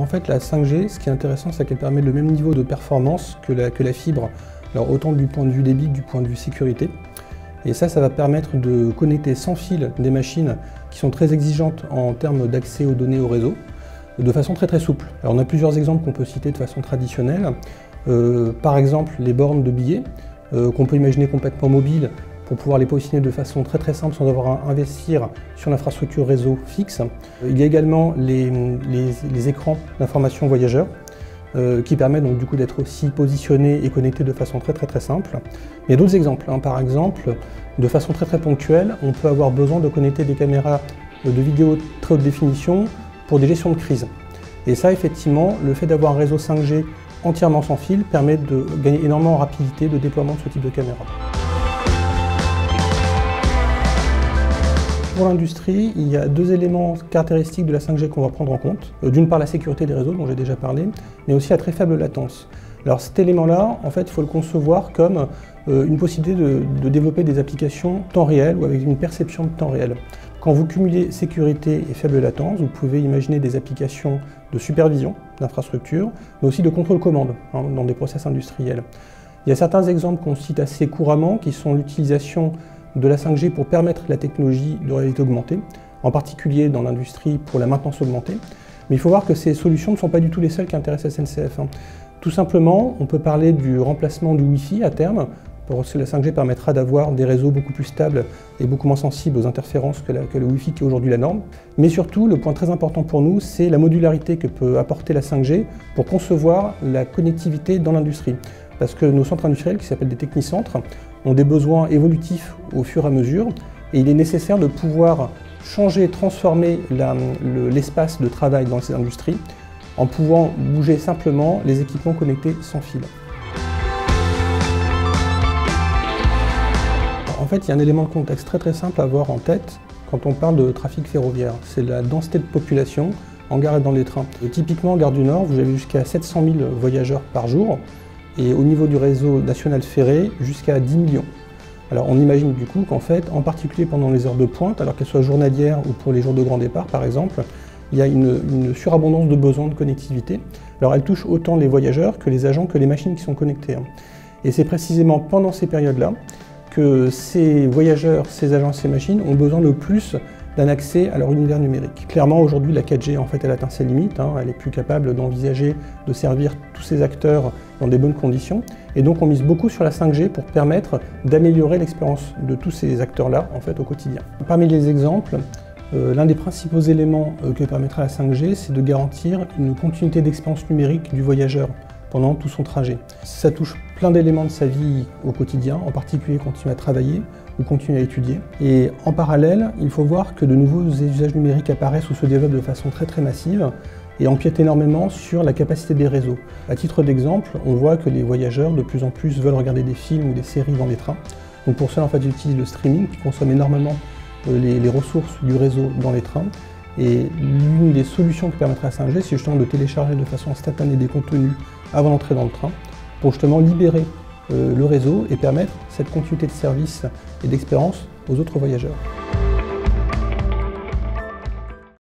En fait, la 5G, ce qui est intéressant, c'est qu'elle permet le même niveau de performance que la fibre, alors autant du point de vue débit que du point de vue sécurité. Et ça va permettre de connecter sans fil des machines qui sont très exigeantes en termes d'accès aux données au réseau, de façon très souple. Alors on a plusieurs exemples qu'on peut citer de façon traditionnelle. Par exemple, les bornes de billets, qu'on peut imaginer complètement mobiles pour pouvoir les positionner de façon très simple sans avoir à investir sur l'infrastructure réseau fixe. Il y a également les écrans d'information voyageurs qui permettent donc du coup d'être aussi positionnés et connectés de façon très simple. Il y a d'autres exemples, Par exemple, de façon très ponctuelle, on peut avoir besoin de connecter des caméras de vidéo très haute définition pour des gestions de crise. Et ça, effectivement, le fait d'avoir un réseau 5G entièrement sans fil permet de gagner énormément en rapidité de déploiement de ce type de caméra. Pour l'industrie, il y a deux éléments caractéristiques de la 5G qu'on va prendre en compte. D'une part, la sécurité des réseaux, dont j'ai déjà parlé, mais aussi à très faible latence. Alors cet élément-là, en fait, il faut le concevoir comme une possibilité de développer des applications temps réel ou avec une perception de temps réel. Quand vous cumulez sécurité et faible latence, vous pouvez imaginer des applications de supervision d'infrastructures, mais aussi de contrôle-commande dans des process industriels. Il y a certains exemples qu'on cite assez couramment, qui sont l'utilisation de la 5G pour permettre la technologie de réalité augmentée, en particulier dans l'industrie pour la maintenance augmentée. Mais il faut voir que ces solutions ne sont pas du tout les seules qui intéressent SNCF. Tout simplement, on peut parler du remplacement du Wi-Fi à terme, parce que la 5G permettra d'avoir des réseaux beaucoup plus stables et beaucoup moins sensibles aux interférences que le Wi-Fi qui est aujourd'hui la norme. Mais surtout, le point très important pour nous, c'est la modularité que peut apporter la 5G pour concevoir la connectivité dans l'industrie. Parce que nos centres industriels, qui s'appellent des technicentres, ont des besoins évolutifs au fur et à mesure, et il est nécessaire de pouvoir changer, transformer l'espace de travail dans ces industries en pouvant bouger simplement les équipements connectés sans fil. En fait, il y a un élément de contexte très simple à avoir en tête quand on parle de trafic ferroviaire. C'est la densité de population en gare et dans les trains. Typiquement, en gare du Nord, vous avez jusqu'à 700 000 voyageurs par jour, et au niveau du réseau national ferré, jusqu'à 10 millions. Alors on imagine du coup qu'en fait, en particulier pendant les heures de pointe, alors qu'elles soient journalières ou pour les jours de grand départ par exemple, il y a une surabondance de besoins de connectivité. Alors elle touche autant les voyageurs que les agents, que les machines qui sont connectées. Et c'est précisément pendant ces périodes-là que ces voyageurs, ces agents, ces machines ont besoin le plus d'un accès à leur univers numérique. Clairement, aujourd'hui, la 4G, en fait, elle atteint ses limites. Elle est plus capable d'envisager de servir tous ces acteurs dans des bonnes conditions. Et donc, on mise beaucoup sur la 5G pour permettre d'améliorer l'expérience de tous ces acteurs-là, en fait, au quotidien. Parmi les exemples, l'un des principaux éléments que permettra la 5G, c'est de garantir une continuité d'expérience numérique du voyageur pendant tout son trajet. Ça touche plein d'éléments de sa vie au quotidien, en particulier quand il va travailler ou continuer à étudier. Et en parallèle, il faut voir que de nouveaux usages numériques apparaissent ou se développent de façon très massive et empiètent énormément sur la capacité des réseaux. À titre d'exemple, on voit que les voyageurs de plus en plus veulent regarder des films ou des séries dans les trains. Donc pour cela, en fait, ils utilisent le streaming qui consomme énormément les ressources du réseau dans les trains. Et l'une des solutions que permettra la 5G, c'est justement de télécharger de façon instantanée des contenus avant d'entrer dans le train, pour justement libérer le réseau et permettre cette continuité de service et d'expérience aux autres voyageurs.